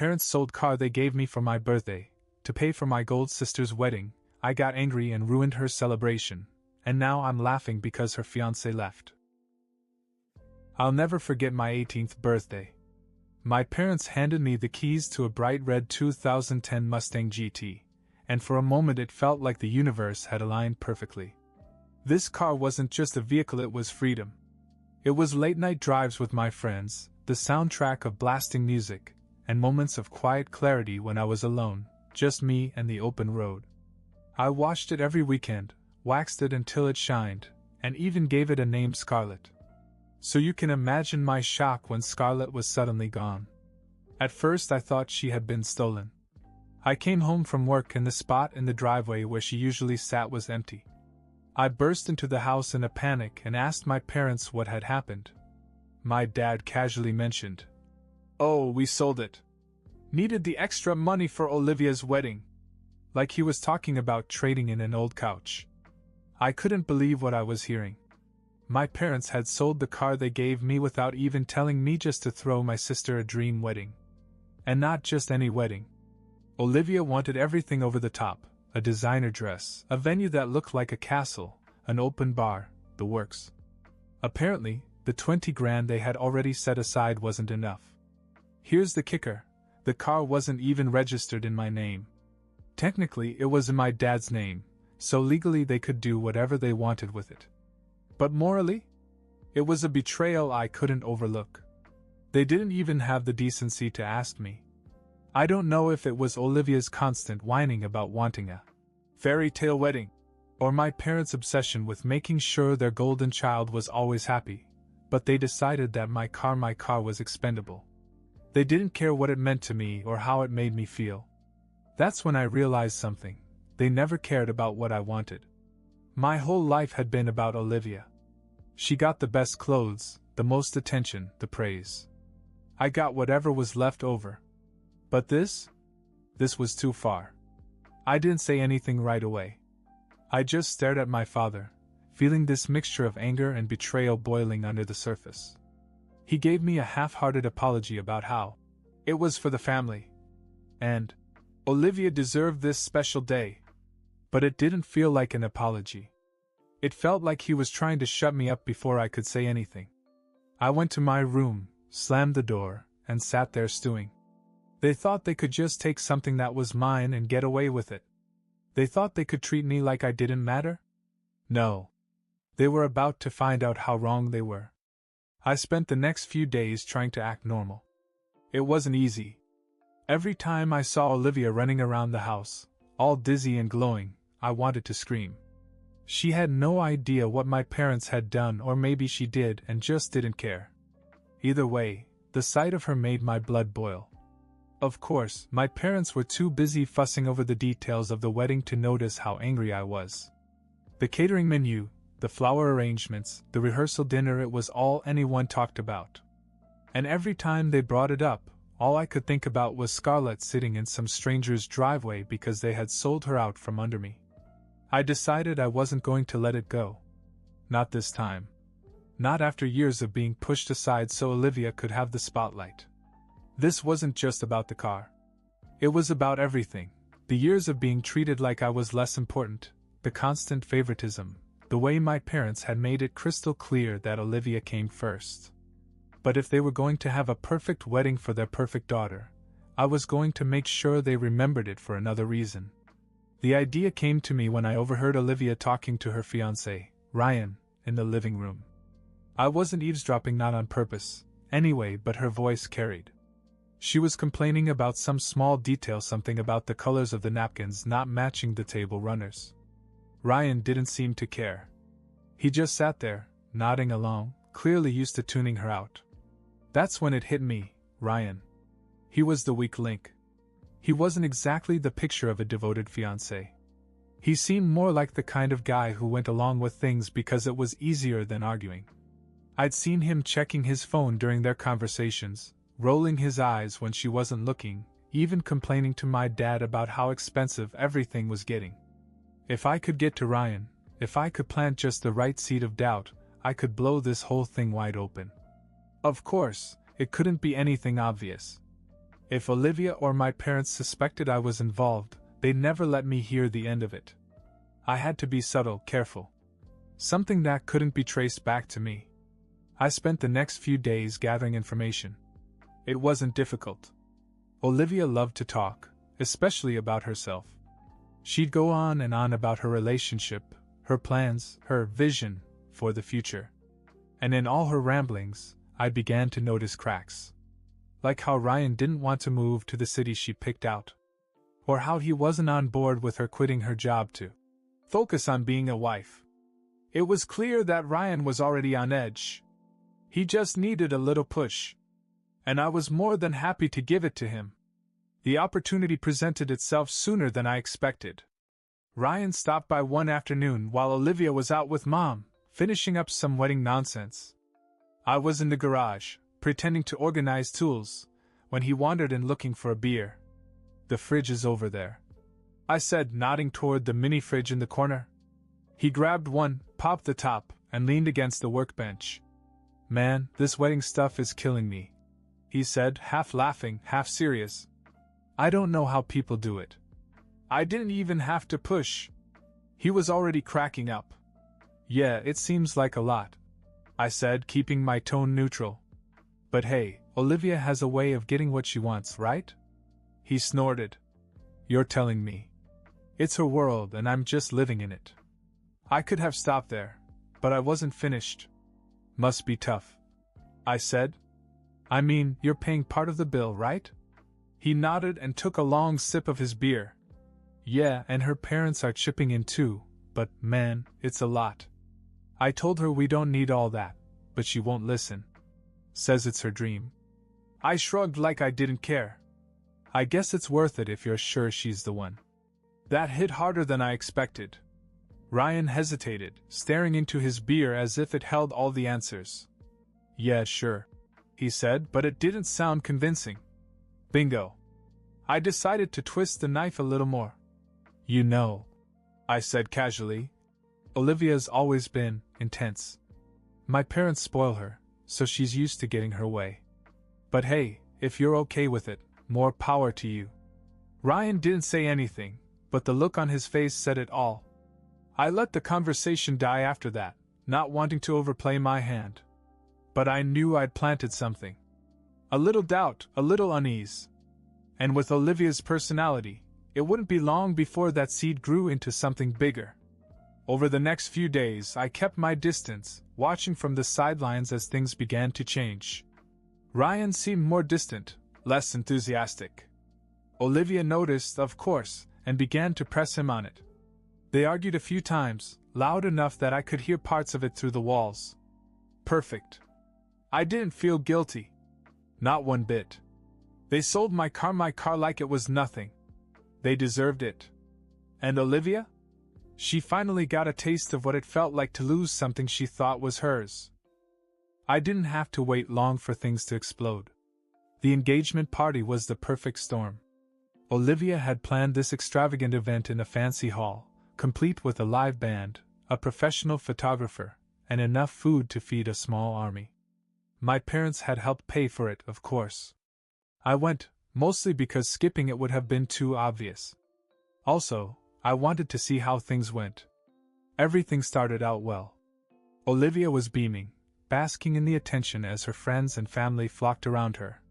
parents sold car they gave me for my birthday, to pay for my gold sister's wedding. I got angry and ruined her celebration, and now I'm laughing because her fiancé left. I'll never forget my 18th birthday. My parents handed me the keys to a bright red 2010 Mustang GT, and for a moment it felt like the universe had aligned perfectly. This car wasn't just a vehicle, it was freedom. It was late-night drives with my friends, the soundtrack of blasting music, and moments of quiet clarity when I was alone, just me and the open road. I washed it every weekend, waxed it until it shined, and even gave it a name, Scarlet. So you can imagine my shock when Scarlet was suddenly gone. At first I thought she had been stolen. I came home from work and the spot in the driveway where she usually sat was empty. I burst into the house in a panic and asked my parents what had happened. My dad casually mentioned, "Oh, we sold it. Needed the extra money for Olivia's wedding." Like he was talking about trading in an old couch. I couldn't believe what I was hearing. My parents had sold the car they gave me without even telling me, just to throw my sister a dream wedding. And not just any wedding. Olivia wanted everything over the top, a designer dress, a venue that looked like a castle, an open bar, the works. Apparently, the 20 grand they had already set aside wasn't enough. Here's the kicker, the car wasn't even registered in my name. Technically, it was in my dad's name, so legally they could do whatever they wanted with it. But morally? It was a betrayal I couldn't overlook. They didn't even have the decency to ask me. I don't know if it was Olivia's constant whining about wanting a fairy tale wedding, or my parents' obsession with making sure their golden child was always happy, but they decided that my car was expendable. They didn't care what it meant to me or how it made me feel. That's when I realized something. They never cared about what I wanted. My whole life had been about Olivia. She got the best clothes, the most attention, the praise. I got whatever was left over. But this was too far. I didn't say anything right away. I just stared at my father, feeling this mixture of anger and betrayal boiling under the surface. He gave me a half-hearted apology about how it was for the family, and Olivia deserved this special day. But it didn't feel like an apology. It felt like he was trying to shut me up before I could say anything. I went to my room, slammed the door, and sat there stewing. They thought they could just take something that was mine and get away with it. They thought they could treat me like I didn't matter? No. They were about to find out how wrong they were. I spent the next few days trying to act normal. It wasn't easy. Every time I saw Olivia running around the house, all dizzy and glowing, I wanted to scream. She had no idea what my parents had done, or maybe she did and just didn't care. Either way, the sight of her made my blood boil. Of course, my parents were too busy fussing over the details of the wedding to notice how angry I was. The catering menu, the flower arrangements, the rehearsal dinner, it was all anyone talked about. And every time they brought it up, all I could think about was Scarlett sitting in some stranger's driveway because they had sold her out from under me. I decided I wasn't going to let it go. Not this time. Not after years of being pushed aside so Olivia could have the spotlight. This wasn't just about the car. It was about everything. The years of being treated like I was less important, the constant favoritism, the way my parents had made it crystal clear that Olivia came first. But if they were going to have a perfect wedding for their perfect daughter, I was going to make sure they remembered it for another reason. The idea came to me when I overheard Olivia talking to her fiancé, Ryan, in the living room. I wasn't eavesdropping, not on purpose, anyway, but her voice carried. She was complaining about some small detail, something about the colors of the napkins not matching the table runners. Ryan didn't seem to care. He just sat there, nodding along, clearly used to tuning her out. That's when it hit me, Ryan. He was the weak link. He wasn't exactly the picture of a devoted fiancé. He seemed more like the kind of guy who went along with things because it was easier than arguing. I'd seen him checking his phone during their conversations, rolling his eyes when she wasn't looking, even complaining to my dad about how expensive everything was getting. If I could get to Ryan, if I could plant just the right seed of doubt, I could blow this whole thing wide open. Of course, it couldn't be anything obvious. If Olivia or my parents suspected I was involved, they'd never let me hear the end of it. I had to be subtle, careful. Something that couldn't be traced back to me. I spent the next few days gathering information. It wasn't difficult. Olivia loved to talk, especially about herself. She'd go on and on about her relationship, her plans, her vision for the future. And in all her ramblings, I began to notice cracks. Like how Ryan didn't want to move to the city she picked out. Or how he wasn't on board with her quitting her job to focus on being a wife. It was clear that Ryan was already on edge. He just needed a little push. And I was more than happy to give it to him. The opportunity presented itself sooner than I expected. Ryan stopped by one afternoon while Olivia was out with Mom, finishing up some wedding nonsense. I was in the garage, pretending to organize tools, when he wandered in looking for a beer. "The fridge is over there," I said, nodding toward the mini fridge in the corner. He grabbed one, popped the top, and leaned against the workbench. "Man, this wedding stuff is killing me," he said, half laughing, half serious. "I don't know how people do it. I didn't even have to push." He was already cracking up. "Yeah, it seems like a lot," I said, keeping my tone neutral. "But hey, Olivia has a way of getting what she wants, right?" He snorted. "You're telling me. It's her world and I'm just living in it." I could have stopped there, but I wasn't finished. "Must be tough," I said. "I mean, you're paying part of the bill, right?" He nodded and took a long sip of his beer. "Yeah, and her parents are chipping in too, but man, it's a lot. I told her we don't need all that, but she won't listen. Says it's her dream." I shrugged like I didn't care. "I guess it's worth it if you're sure she's the one." That hit harder than I expected. Ryan hesitated, staring into his beer as if it held all the answers. "Yeah, sure," he said, but it didn't sound convincing. Bingo. I decided to twist the knife a little more. "You know," I said casually, "Olivia's always been intense. My parents spoil her, so she's used to getting her way. But hey, if you're okay with it, more power to you." Ryan didn't say anything, but the look on his face said it all. I let the conversation die after that, not wanting to overplay my hand. But I knew I'd planted something. A little doubt, a little unease. And with Olivia's personality, it wouldn't be long before that seed grew into something bigger. Over the next few days, I kept my distance, watching from the sidelines as things began to change. Ryan seemed more distant, less enthusiastic. Olivia noticed, of course, and began to press him on it. They argued a few times, loud enough that I could hear parts of it through the walls. Perfect. I didn't feel guilty. Not one bit. They sold my car like it was nothing. They deserved it. And Olivia? She finally got a taste of what it felt like to lose something she thought was hers. I didn't have to wait long for things to explode. The engagement party was the perfect storm. Olivia had planned this extravagant event in a fancy hall, complete with a live band, a professional photographer, and enough food to feed a small army. My parents had helped pay for it, of course. I went, mostly because skipping it would have been too obvious. Also, I wanted to see how things went. Everything started out well. Olivia was beaming, basking in the attention as her friends and family flocked around her.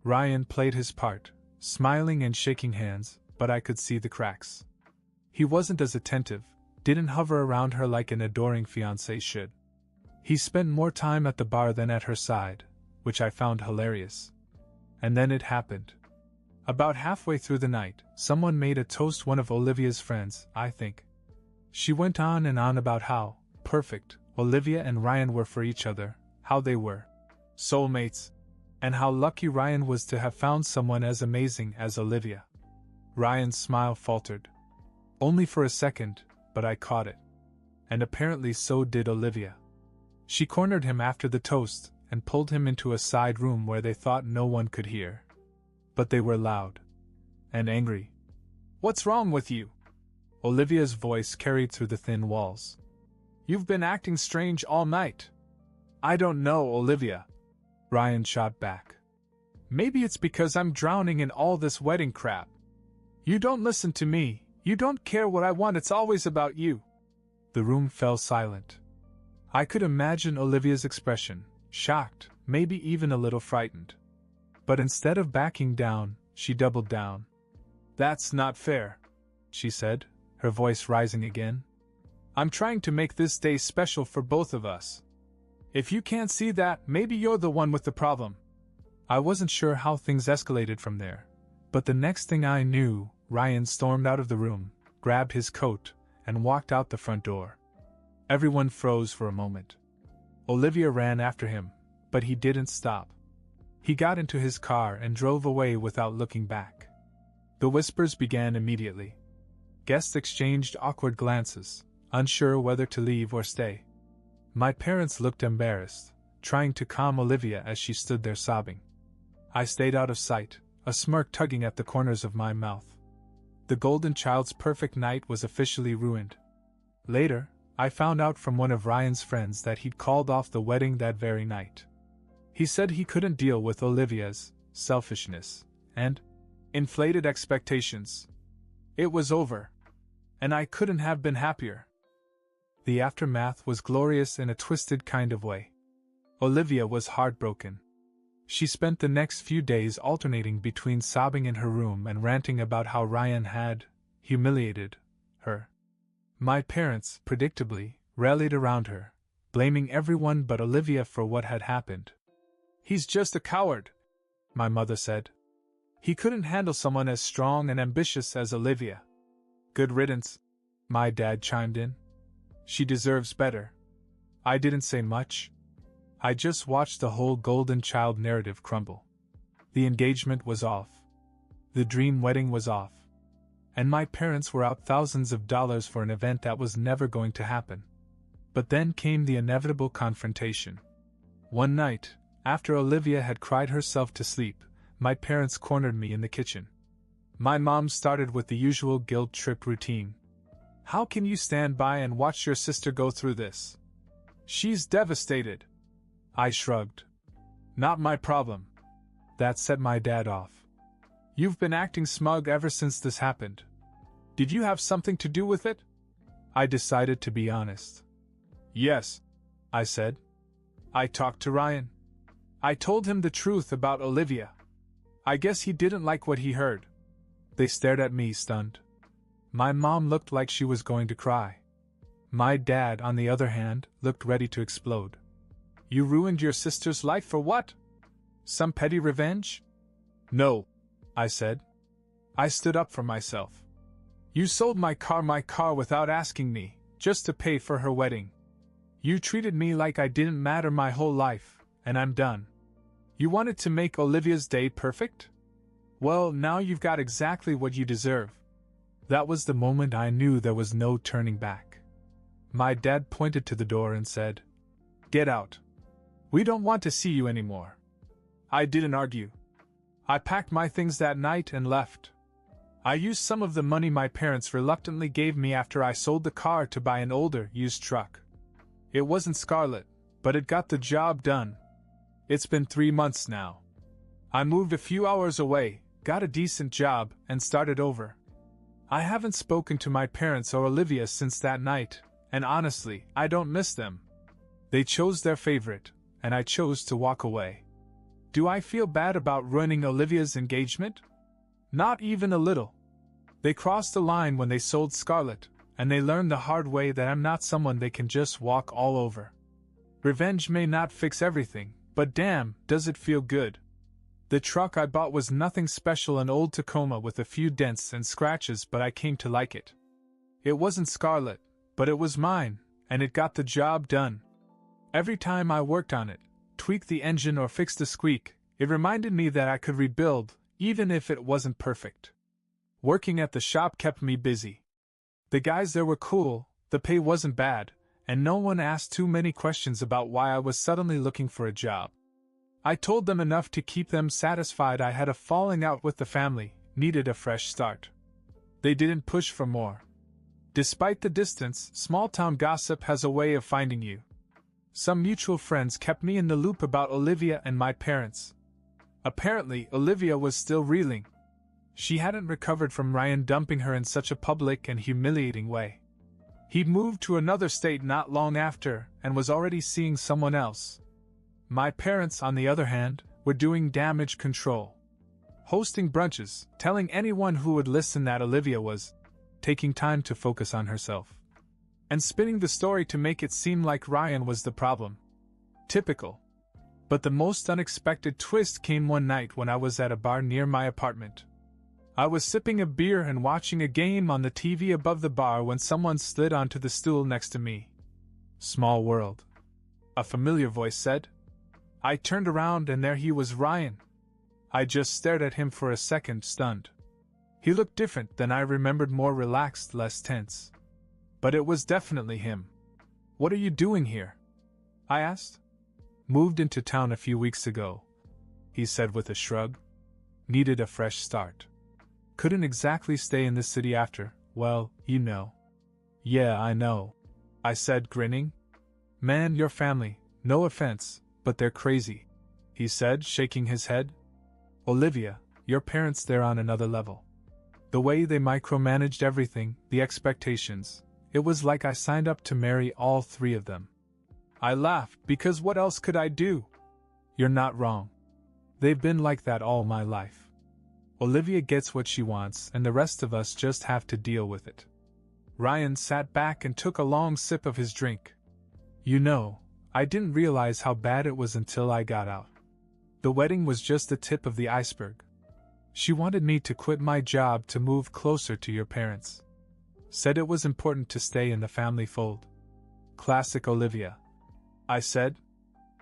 Ryan played his part, smiling and shaking hands, but I could see the cracks. He wasn't as attentive, didn't hover around her like an adoring fiancé should. He spent more time at the bar than at her side, which I found hilarious. And then it happened. About halfway through the night, someone made a toast one of Olivia's friends, I think. She went on and on about how perfect Olivia and Ryan were for each other, how they were soulmates, and how lucky Ryan was to have found someone as amazing as Olivia. Ryan's smile faltered. Only for a second, but I caught it. And apparently so did Olivia. She cornered him after the toast and pulled him into a side room where they thought no one could hear. But they were loud. And angry. "What's wrong with you?" Olivia's voice carried through the thin walls. "You've been acting strange all night." "I don't know, Olivia," Ryan shot back. Maybe it's because I'm drowning in all this wedding crap. You don't listen to me, you don't care what I want, it's always about you. The room fell silent. I could imagine Olivia's expression, shocked, maybe even a little frightened. But instead of backing down, she doubled down. That's not fair, she said, her voice rising again. I'm trying to make this day special for both of us. If you can't see that, maybe you're the one with the problem. I wasn't sure how things escalated from there, but the next thing I knew, Ryan stormed out of the room, grabbed his coat, and walked out the front door. Everyone froze for a moment. Olivia ran after him, but he didn't stop. He got into his car and drove away without looking back. The whispers began immediately. Guests exchanged awkward glances, unsure whether to leave or stay. My parents looked embarrassed, trying to calm Olivia as she stood there sobbing. I stayed out of sight, a smirk tugging at the corners of my mouth. The golden child's perfect night was officially ruined. Later, I found out from one of Ryan's friends that he'd called off the wedding that very night. He said he couldn't deal with Olivia's selfishness and inflated expectations. It was over, and I couldn't have been happier. The aftermath was glorious in a twisted kind of way. Olivia was heartbroken. She spent the next few days alternating between sobbing in her room and ranting about how Ryan had humiliated her. My parents, predictably, rallied around her, blaming everyone but Olivia for what had happened. He's just a coward, my mother said. He couldn't handle someone as strong and ambitious as Olivia. Good riddance, my dad chimed in. She deserves better. I didn't say much. I just watched the whole golden child narrative crumble. The engagement was off. The dream wedding was off. And my parents were out thousands of dollars for an event that was never going to happen. But then came the inevitable confrontation. One night, after Olivia had cried herself to sleep, my parents cornered me in the kitchen. My mom started with the usual guilt trip routine. How can you stand by and watch your sister go through this? She's devastated. I shrugged. Not my problem. That set my dad off. You've been acting smug ever since this happened. Did you have something to do with it? I decided to be honest. Yes, I said. I talked to Ryan. I told him the truth about Olivia. I guess he didn't like what he heard. They stared at me stunned. My mom looked like she was going to cry. My dad, on the other hand, looked ready to explode. You ruined your sister's life for what? Some petty revenge? No, I said. I stood up for myself. You sold my car without asking me, just to pay for her wedding. You treated me like I didn't matter my whole life, and I'm done. You wanted to make Olivia's day perfect? Well, now you've got exactly what you deserve. That was the moment I knew there was no turning back. My dad pointed to the door and said, Get out. We don't want to see you anymore. I didn't argue. I packed my things that night and left. I used some of the money my parents reluctantly gave me after I sold the car to buy an older, used truck. It wasn't Scarlet, but it got the job done. It's been 3 months now. I moved a few hours away, got a decent job, and started over. I haven't spoken to my parents or Olivia since that night, and honestly, I don't miss them. They chose their favorite, and I chose to walk away. Do I feel bad about ruining Olivia's engagement? Not even a little. They crossed the line when they sold Scarlet, and they learned the hard way that I'm not someone they can just walk all over. Revenge may not fix everything, but damn, does it feel good. The truck I bought was nothing special, an old Tacoma with a few dents and scratches, but I came to like it. It wasn't Scarlet, but it was mine, and it got the job done. Every time I worked on it, tweaked the engine or fixed a squeak, it reminded me that I could rebuild, even if it wasn't perfect. Working at the shop kept me busy. The guys there were cool, the pay wasn't bad, and no one asked too many questions about why I was suddenly looking for a job. I told them enough to keep them satisfied. I had a falling out with the family, needed a fresh start. They didn't push for more. Despite the distance, small-town gossip has a way of finding you. Some mutual friends kept me in the loop about Olivia and my parents. Apparently, Olivia was still reeling. She hadn't recovered from Ryan dumping her in such a public and humiliating way. He'd moved to another state not long after and was already seeing someone else. My parents, on the other hand, were doing damage control. Hosting brunches, telling anyone who would listen that Olivia was taking time to focus on herself. And spinning the story to make it seem like Ryan was the problem. Typical. But the most unexpected twist came one night when I was at a bar near my apartment. I was sipping a beer and watching a game on the TV above the bar when someone slid onto the stool next to me. Small world. A familiar voice said. I turned around and there he was, Ryan. I just stared at him for a second, stunned. He looked different than I remembered, more relaxed, less tense. But it was definitely him. What are you doing here? I asked. Moved into town a few weeks ago, he said with a shrug. Needed a fresh start. Couldn't exactly stay in this city after, well, you know. Yeah, I know, I said, grinning. Man, your family, no offense, but they're crazy, he said, shaking his head. Olivia, your parents, they're on another level. The way they micromanaged everything, the expectations, it was like I signed up to marry all three of them. I laughed, because what else could I do? You're not wrong. They've been like that all my life. Olivia gets what she wants, and the rest of us just have to deal with it. Ryan sat back and took a long sip of his drink. You know, I didn't realize how bad it was until I got out. The wedding was just the tip of the iceberg. She wanted me to quit my job to move closer to your parents. Said it was important to stay in the family fold. Classic Olivia, I said.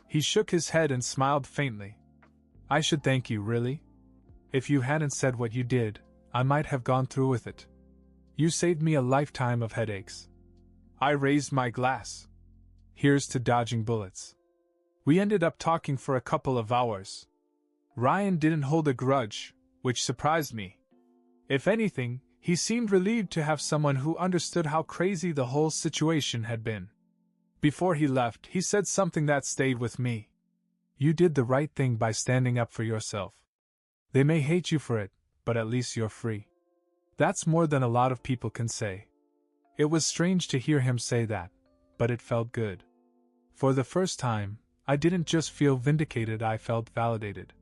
He shook his head and smiled faintly. I should thank you, really? If you hadn't said what you did, I might have gone through with it. You saved me a lifetime of headaches. I raised my glass. Here's to dodging bullets. We ended up talking for a couple of hours. Ryan didn't hold a grudge, which surprised me. If anything, he seemed relieved to have someone who understood how crazy the whole situation had been. Before he left, he said something that stayed with me. You did the right thing by standing up for yourself. They may hate you for it, but at least you're free. That's more than a lot of people can say. It was strange to hear him say that, but it felt good. For the first time, I didn't just feel vindicated, I felt validated.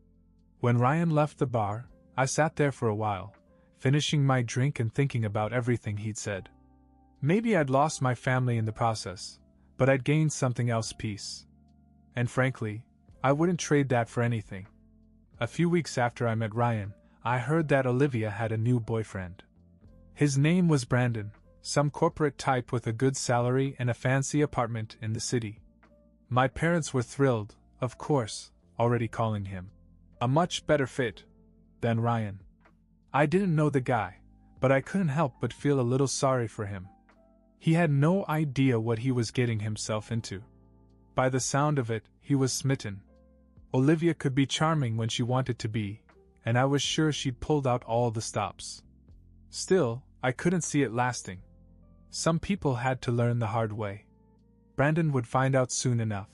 When Ryan left the bar, I sat there for a while, finishing my drink and thinking about everything he'd said. Maybe I'd lost my family in the process, but I'd gained something else, peace. And frankly, I wouldn't trade that for anything. A few weeks after I met Ryan, I heard that Olivia had a new boyfriend. His name was Brandon, some corporate type with a good salary and a fancy apartment in the city. My parents were thrilled, of course, already calling him a much better fit than Ryan. I didn't know the guy, but I couldn't help but feel a little sorry for him. He had no idea what he was getting himself into. By the sound of it, he was smitten. Olivia could be charming when she wanted to be, and I was sure she'd pulled out all the stops. Still, I couldn't see it lasting. Some people had to learn the hard way. Brandon would find out soon enough.